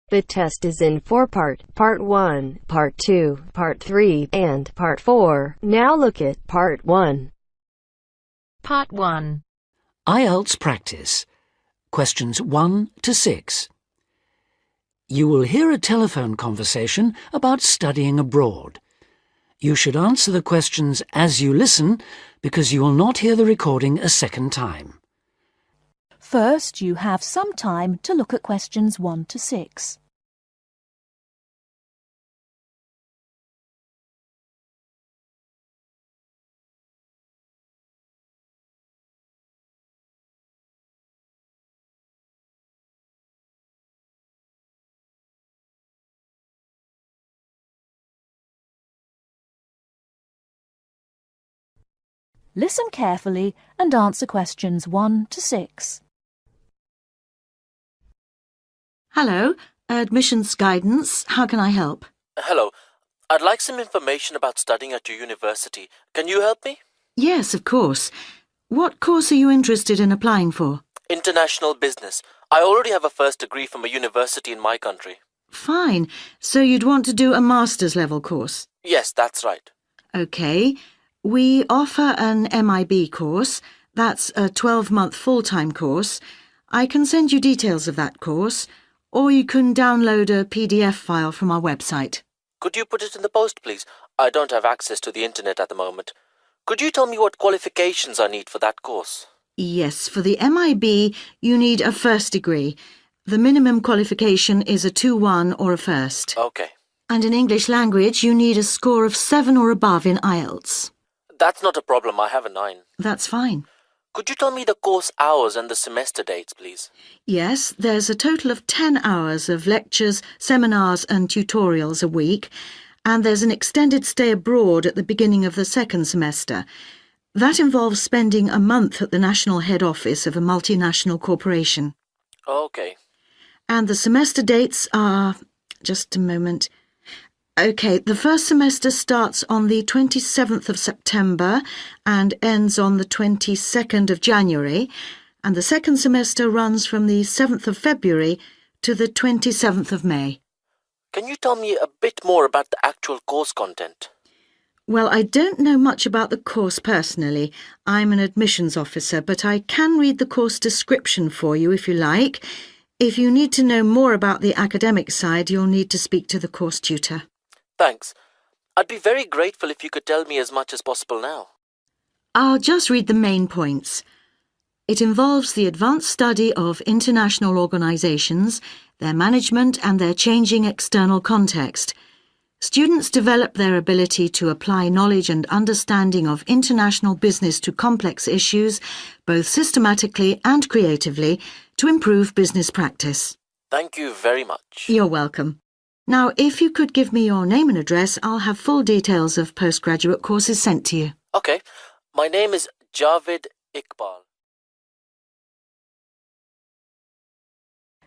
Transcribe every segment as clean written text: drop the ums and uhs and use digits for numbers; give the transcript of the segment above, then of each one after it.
The test is in 4 parts, Part 1, Part 2, Part 3, and Part 4. Now look at Part 1. Part 1. IELTS practice. Questions 1 to 6. You will hear a telephone conversation about studying abroad. You should answer the questions as you listen because you will not hear the recording a second time. First, you have some time to look at questions 1 to 6. Listen carefully and answer questions 1 to 6. Hello, admissions guidance. How can I help? Hello. I'd like some information about studying at your university. Can you help me? Yes, of course. What course are you interested in applying for? International business. I already have a first degree from a university in my country. Fine. So you'd want to do a master's level course? Yes, that's right. OK. We offer an MIB course. That's a 12-month full-time course. I can send you details of that course, or you can download a PDF file from our website. Could you put it in the post, please? I don't have access to the internet at the moment. Could you tell me what qualifications I need for that course? Yes, for the MIB, you need a first degree. The minimum qualification is a 2-1 or a first. Okay. And in English language, you need a score of 7 or above in IELTS. That's not a problem. I have a 9. That's fine. Could you tell me the course hours and the semester dates, please? Yes, there's a total of 10 hours of lectures, seminars and tutorials a week, and there's an extended stay abroad at the beginning of the second semester. That involves spending a month at the national head office of a multinational corporation. Okay. And the semester dates are... just a moment... OK, the first semester starts on the 27th of September and ends on the 22nd of January, and the second semester runs from the 7th of February to the 27th of May. Can you tell me a bit more about the actual course content? Well, I don't know much about the course personally. I'm an admissions officer, but I can read the course description for you if you like. If you need to know more about the academic side, you'll need to speak to the course tutor. Thanks. I'd be very grateful if you could tell me as much as possible now. I'll just read the main points. It involves the advanced study of international organisations, their management and their changing external context. Students develop their ability to apply knowledge and understanding of international business to complex issues, both systematically and creatively, to improve business practice. Thank you very much. You're welcome. Now, if you could give me your name and address, I'll have full details of postgraduate courses sent to you. Okay. My name is Javed Iqbal.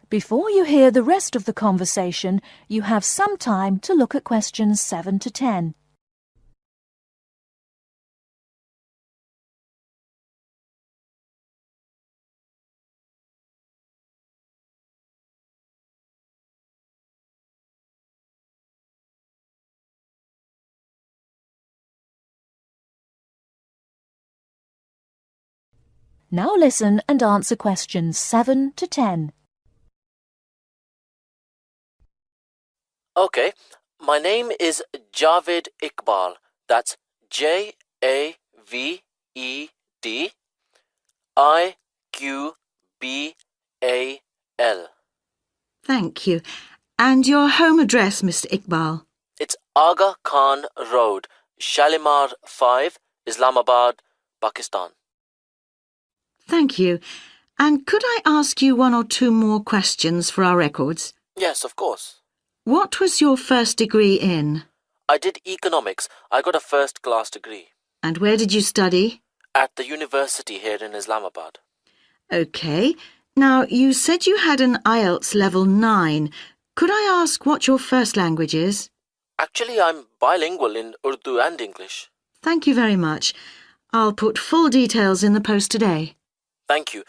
Before you hear the rest of the conversation, you have some time to look at questions 7 to 10. Now listen and answer questions 7 to 10. Okay. My name is Javed Iqbal. That's JAVED-IQBAL. Thank you. And your home address, Mr. Iqbal? It's Aga Khan Road, Shalimar 5, Islamabad, Pakistan. Thank you. And could I ask you 1 or 2 more questions for our records? Yes, of course. What was your first degree in? I did economics. I got a first-class degree. And where did you study? At the university here in Islamabad. OK. Now, you said you had an IELTS level 9. Could I ask what your first language is? Actually, I'm bilingual in Urdu and English. Thank you very much. I'll put full details in the post today. Thank you.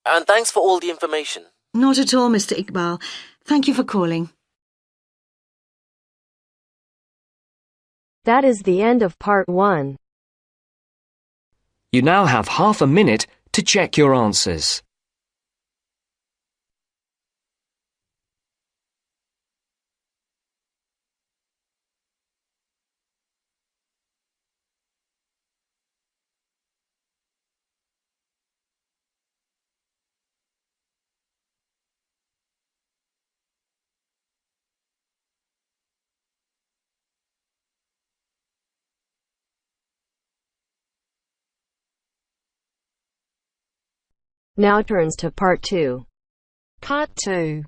And thanks for all the information. Not at all, Mr. Iqbal. Thank you for calling. That is the end of part 1. You now have half a minute to check your answers. Now turns to part 2. Part 2.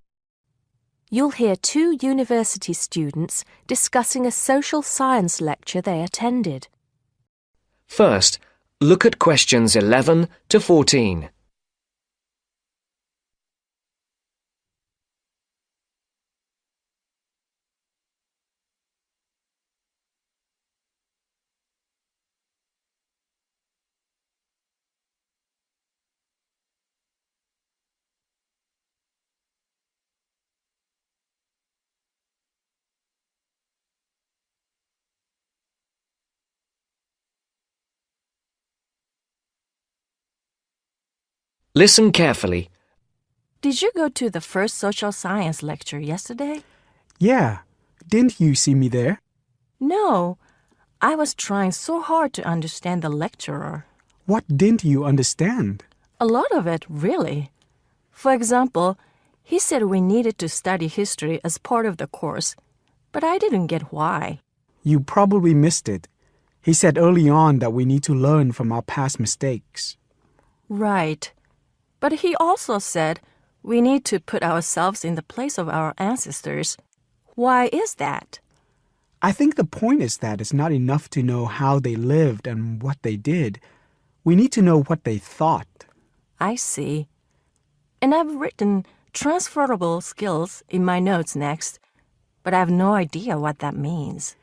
You'll hear 2 university students discussing a social science lecture they attended. First, look at questions 11 to 14. Listen carefully. Did you go to the first social science lecture yesterday? Yeah. Didn't you see me there? No. I was trying so hard to understand the lecturer. What didn't you understand? A lot of it, really. For example, he said we needed to study history as part of the course, but I didn't get why. You probably missed it. He said early on that we need to learn from our past mistakes. Right. But he also said we need to put ourselves in the place of our ancestors. Why is that? I think the point is that it's not enough to know how they lived and what they did. We need to know what they thought. I see. And I've written transferable skills in my notes next, but I have no idea what that means.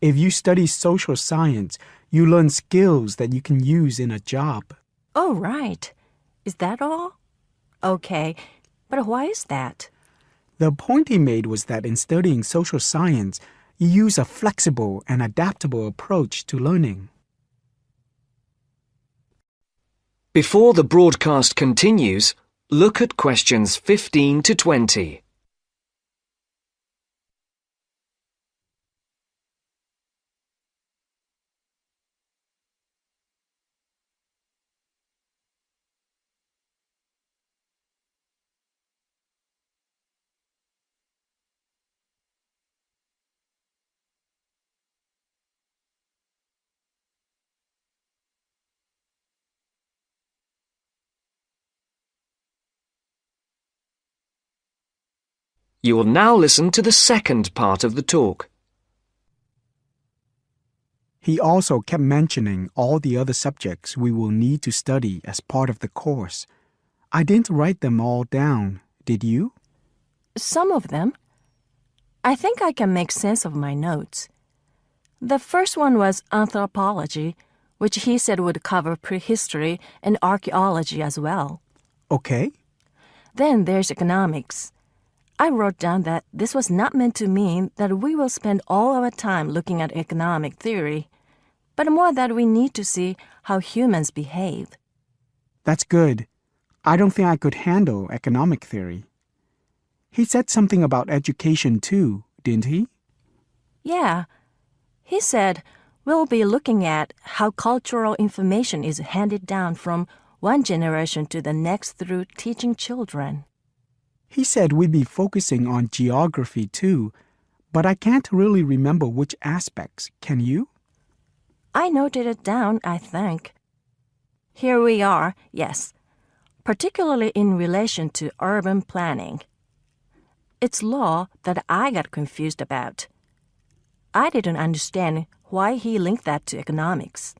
If you study social science, you learn skills that you can use in a job. Oh, right. Is that all? Okay, but why is that? The point he made was that in studying social science, you use a flexible and adaptable approach to learning. Before the broadcast continues, look at questions 15 to 20. You will now listen to the second part of the talk. He also kept mentioning all the other subjects we will need to study as part of the course. I didn't write them all down, did you? Some of them. I think I can make sense of my notes. The first one was anthropology, which he said would cover prehistory and archaeology as well. Okay. Then there's economics. I wrote down that this was not meant to mean that we will spend all our time looking at economic theory, but more that we need to see how humans behave. That's good. I don't think I could handle economic theory. He said something about education too, didn't he? Yeah. He said we'll be looking at how cultural information is handed down from one generation to the next through teaching children. He said we'd be focusing on geography too, but I can't really remember which aspects. Can you? I noted it down, I think. Here we are, yes, particularly in relation to urban planning. It's law that I got confused about. I didn't understand why he linked that to economics.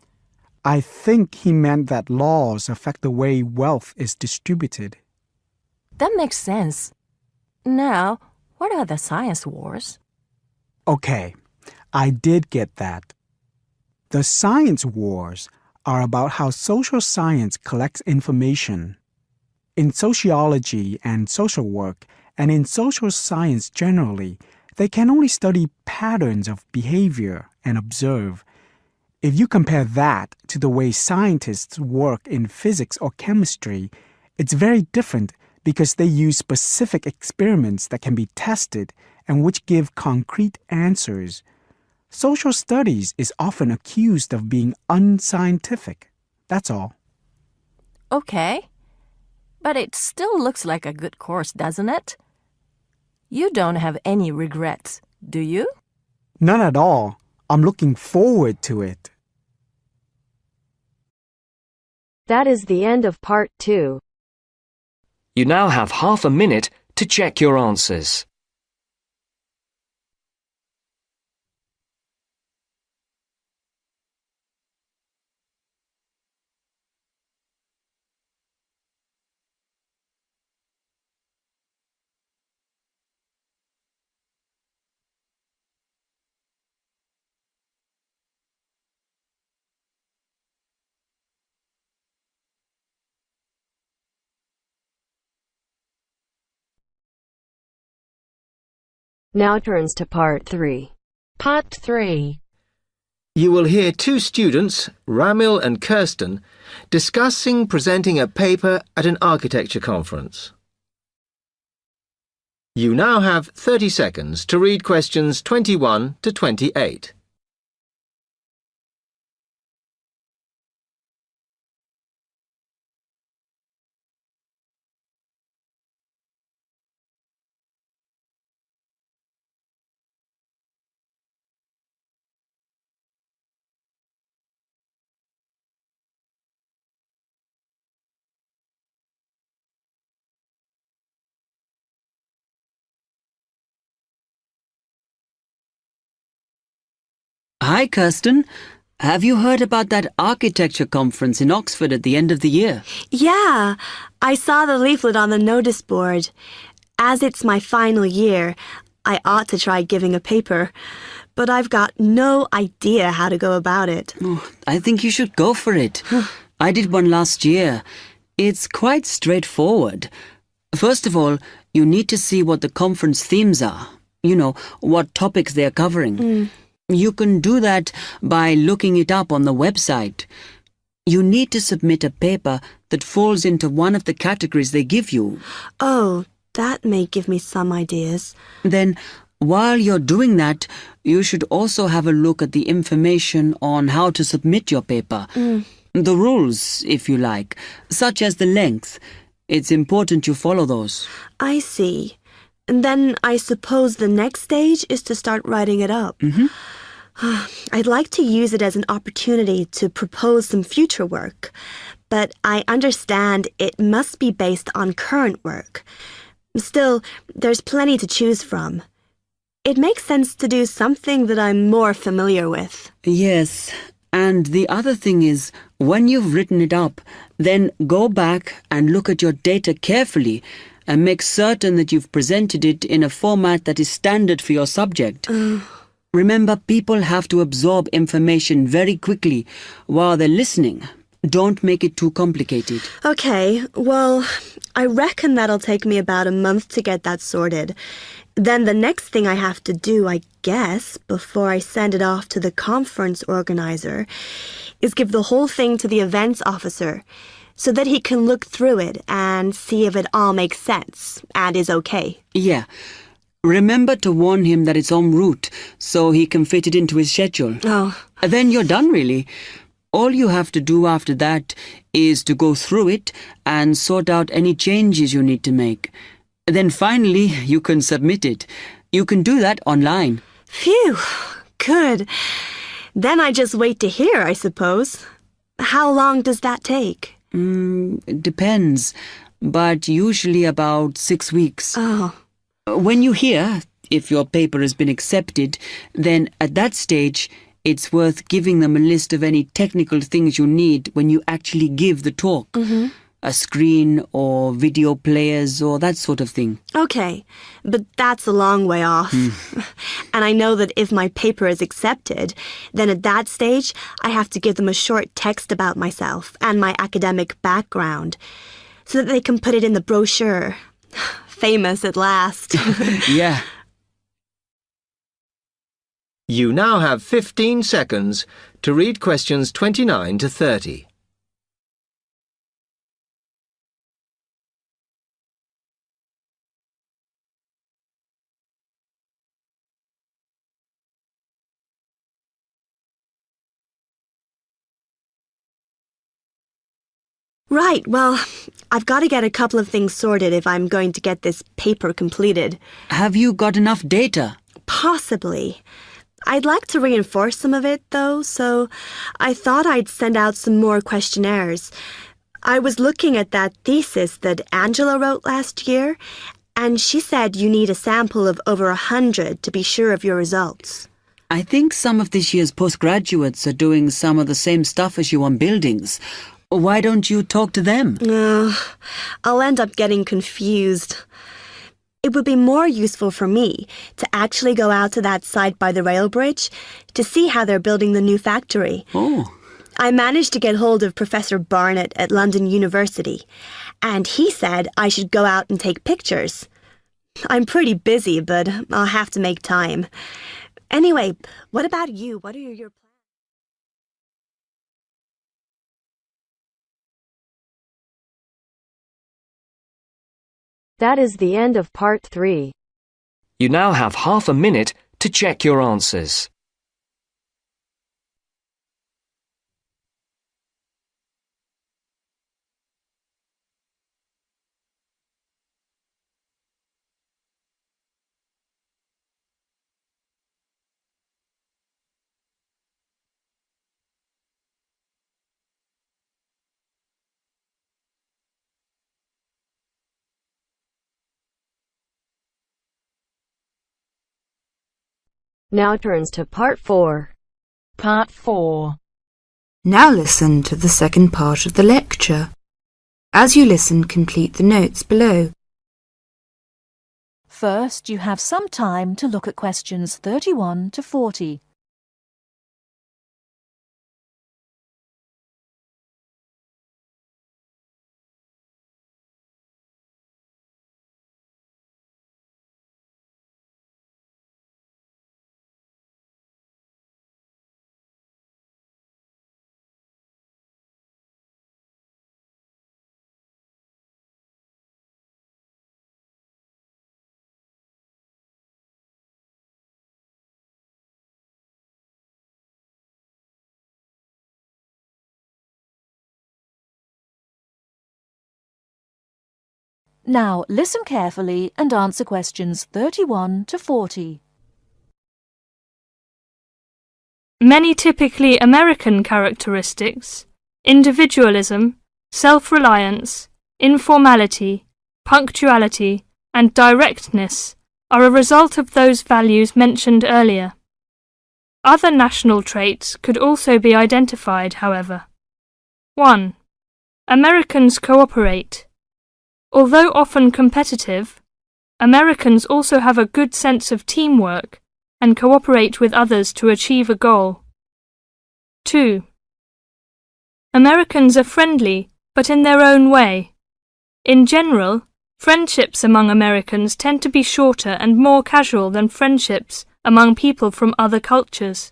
I think he meant that laws affect the way wealth is distributed. That makes sense. Now, what are the science wars? Okay, I did get that. The science wars are about how social science collects information. In sociology and social work, and in social science generally, They can only study patterns of behavior and observe. If you compare that to the way scientists work in physics or chemistry, it's very different because they use specific experiments that can be tested and which give concrete answers. Social studies is often accused of being unscientific. That's all. Okay. But it still looks like a good course, doesn't it? You don't have any regrets, do you? None at all. I'm looking forward to it. That is the end of part 2. You now have half a minute to check your answers. Now turns to part 3. Part 3. You will hear two students, Ramil and Kirsten, discussing presenting a paper at an architecture conference. You now have 30 seconds to read questions 21 to 28. Hi, Kirsten. Have you heard about that architecture conference in Oxford at the end of the year? Yeah, I saw the leaflet on the notice board. As it's my final year, I ought to try giving a paper, but I've got no idea how to go about it. Oh, I think you should go for it. I did one last year. It's quite straightforward. First of all, you need to see what the conference themes are. You know, what topics they are covering. You can do that by looking it up on the website. You need to submit a paper that falls into one of the categories they give you. Oh, that may give me some ideas. Then, while you're doing that, you should also have a look at the information on how to submit your paper. The rules, if you like, such as the length. It's important you follow those. I see. And then I suppose the next stage is to start writing it up. I'd like to use it as an opportunity to propose some future work, but I understand it must be based on current work. Still, there's plenty to choose from. It makes sense to do something that I'm more familiar with. Yes, and the other thing is, when you've written it up, then go back and look at your data carefully and make certain that you've presented it in a format that is standard for your subject. Remember, people have to absorb information very quickly while they're listening. Don't make it too complicated. Okay, well, I reckon that'll take me about a month to get that sorted. Then the next thing I have to do, I guess, before I send it off to the conference organizer, is give the whole thing to the events officer so that he can look through it and see if it all makes sense and is okay. Yeah. Remember to warn him that it's en route so he can fit it into his schedule. Oh. Then you're done, really. All you have to do after that is to go through it and sort out any changes you need to make. Then finally, you can submit it. You can do that online. Phew, good. Then I just wait to hear, I suppose. How long does that take? It depends, but usually about 6 weeks. Oh. When you hear if your paper has been accepted, then at that stage, it's worth giving them a list of any technical things you need when you actually give the talk. A screen or video players or that sort of thing. Okay, but that's a long way off. And I know that if my paper is accepted, then at that stage, I have to give them a short text about myself and my academic background so that they can put it in the brochure. Famous at last. Yeah. You now have 15 seconds to read questions 29 to 30. Right, well, I've got to get a couple of things sorted if I'm going to get this paper completed. Have you got enough data? Possibly. I'd like to reinforce some of it, though, so I thought I'd send out some more questionnaires. I was looking at that thesis that Angela wrote last year, and she said you need a sample of over 100 to be sure of your results. I think some of this year's postgraduates are doing some of the same stuff as you on buildings. Why don't you talk to them? I'll end up getting confused. It would be more useful for me to actually go out to that site by the rail bridge to see how they're building the new factory. Oh. I managed to get hold of Professor Barnett at London University, and he said I should go out and take pictures. I'm pretty busy, but I'll have to make time. Anyway, what about you? What are your plans? That is the end of part 3. You now have half a minute to check your answers. Now turns to part 4. Part 4. Now listen to the second part of the lecture. As you listen, complete the notes below. First, you have some time to look at questions 31 to 40. Now listen carefully and answer questions 31 to 40. Many typically American characteristics, individualism, self-reliance, informality, punctuality, and directness, are a result of those values mentioned earlier. Other national traits could also be identified, however. 1. Americans cooperate. Although often competitive, Americans also have a good sense of teamwork and cooperate with others to achieve a goal. 2. Americans are friendly, but in their own way. In general, friendships among Americans tend to be shorter and more casual than friendships among people from other cultures.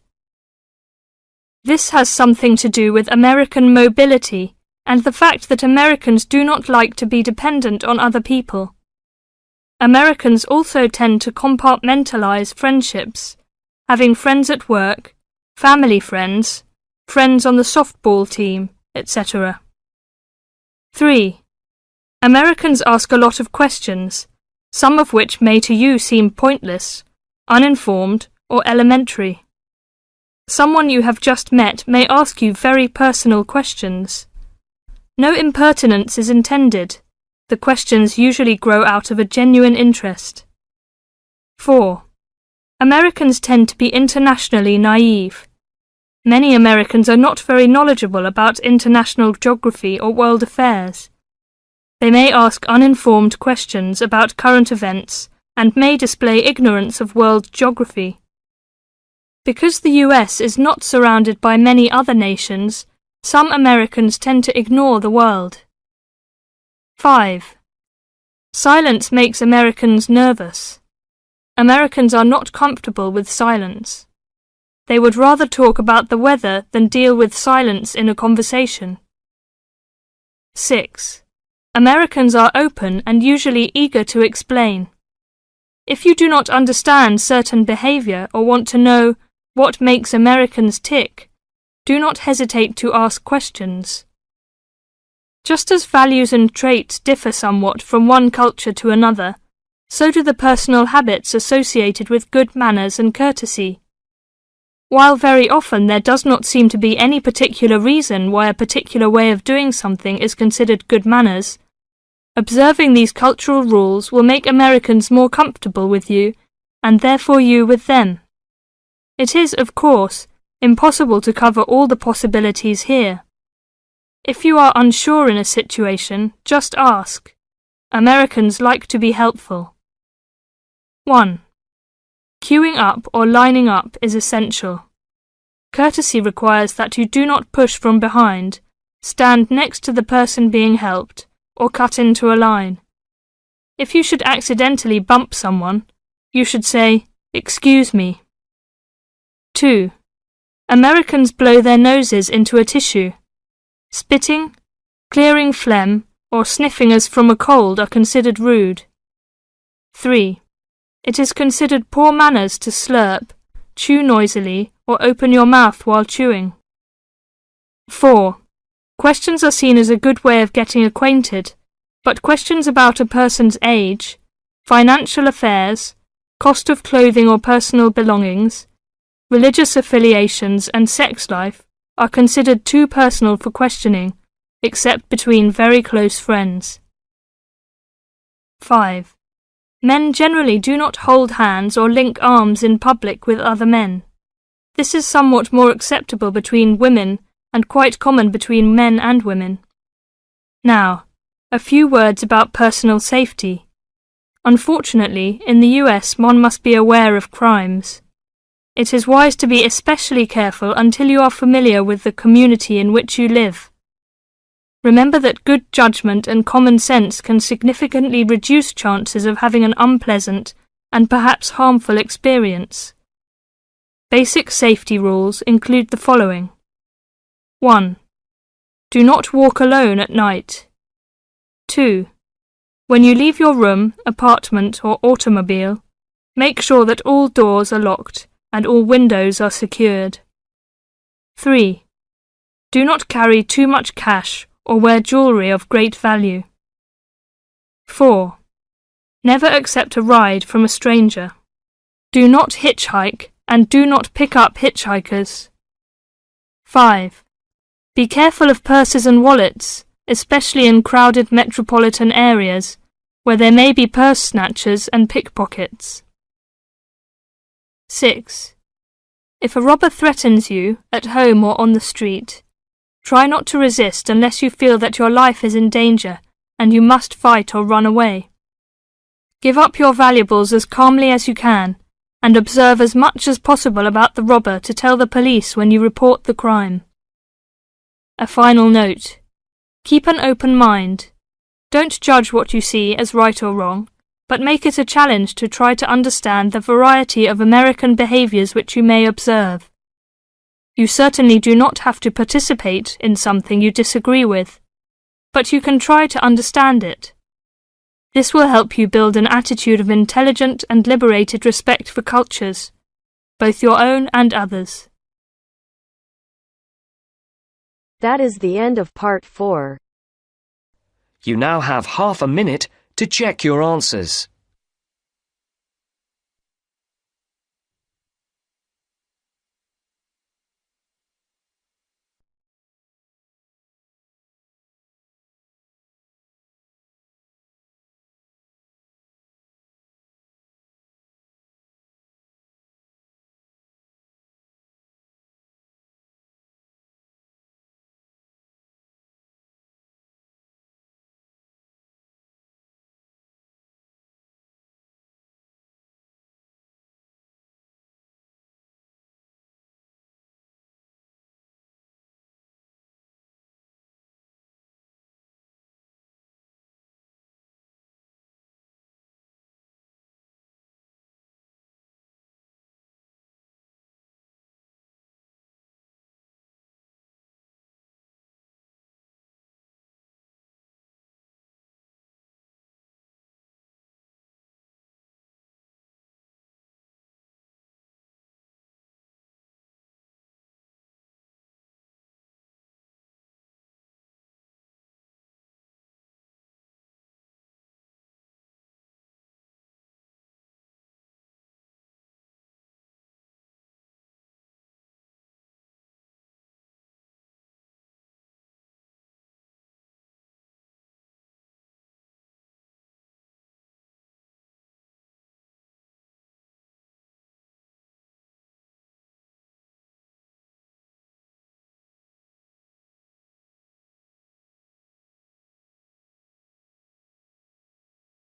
This has something to do with American mobility and the fact that Americans do not like to be dependent on other people. Americans also tend to compartmentalize friendships, having friends at work, family friends, friends on the softball team, etc. 3. Americans ask a lot of questions, some of which may to you seem pointless, uninformed, or elementary. Someone you have just met may ask you very personal questions. No impertinence is intended. The questions usually grow out of a genuine interest. 4. Americans tend to be internationally naive. Many Americans are not very knowledgeable about international geography or world affairs. They may ask uninformed questions about current events and may display ignorance of world geography. Because the US is not surrounded by many other nations, some Americans tend to ignore the world. 5. Silence makes Americans nervous. Americans are not comfortable with silence. They would rather talk about the weather than deal with silence in a conversation. 6. Americans are open and usually eager to explain. If you do not understand certain behavior or want to know what makes Americans tick, do not hesitate to ask questions. Just as values and traits differ somewhat from one culture to another, so do the personal habits associated with good manners and courtesy. While very often there does not seem to be any particular reason why a particular way of doing something is considered good manners, observing these cultural rules will make Americans more comfortable with you, and therefore you with them. It is, of course, impossible to cover all the possibilities here. If you are unsure in a situation, just ask. Americans like to be helpful. 1. Queuing up or lining up is essential. Courtesy requires that you do not push from behind, stand next to the person being helped, or cut into a line. If you should accidentally bump someone, you should say, "Excuse me." 2. Americans blow their noses into a tissue. Spitting, clearing phlegm, or sniffing as from a cold are considered rude. 3. It is considered poor manners to slurp, chew noisily, or open your mouth while chewing. 4. Questions are seen as a good way of getting acquainted, but questions about a person's age, financial affairs, cost of clothing or personal belongings, religious affiliations and sex life are considered too personal for questioning, except between very close friends. 5. Men generally do not hold hands or link arms in public with other men. This is somewhat more acceptable between women and quite common between men and women. Now, a few words about personal safety. Unfortunately, in the US one must be aware of crimes. It is wise to be especially careful until you are familiar with the community in which you live. Remember that good judgment and common sense can significantly reduce chances of having an unpleasant and perhaps harmful experience. Basic safety rules include the following. 1. Do not walk alone at night. 2. When you leave your room, apartment or automobile, make sure that all doors are locked and all windows are secured. 3. Do not carry too much cash or wear jewellery of great value. 4. Never accept a ride from a stranger. Do not hitchhike and do not pick up hitchhikers. 5. Be careful of purses and wallets, especially in crowded metropolitan areas where there may be purse snatchers and pickpockets. 6. If a robber threatens you, at home or on the street, try not to resist unless you feel that your life is in danger and you must fight or run away. Give up your valuables as calmly as you can and observe as much as possible about the robber to tell the police when you report the crime. A final note. Keep an open mind. Don't judge what you see as right or wrong, but make it a challenge to try to understand the variety of American behaviours which you may observe. You certainly do not have to participate in something you disagree with, but you can try to understand it. This will help you build an attitude of intelligent and liberated respect for cultures, both your own and others. That is the end of part 4. You now have half a minute to check your answers.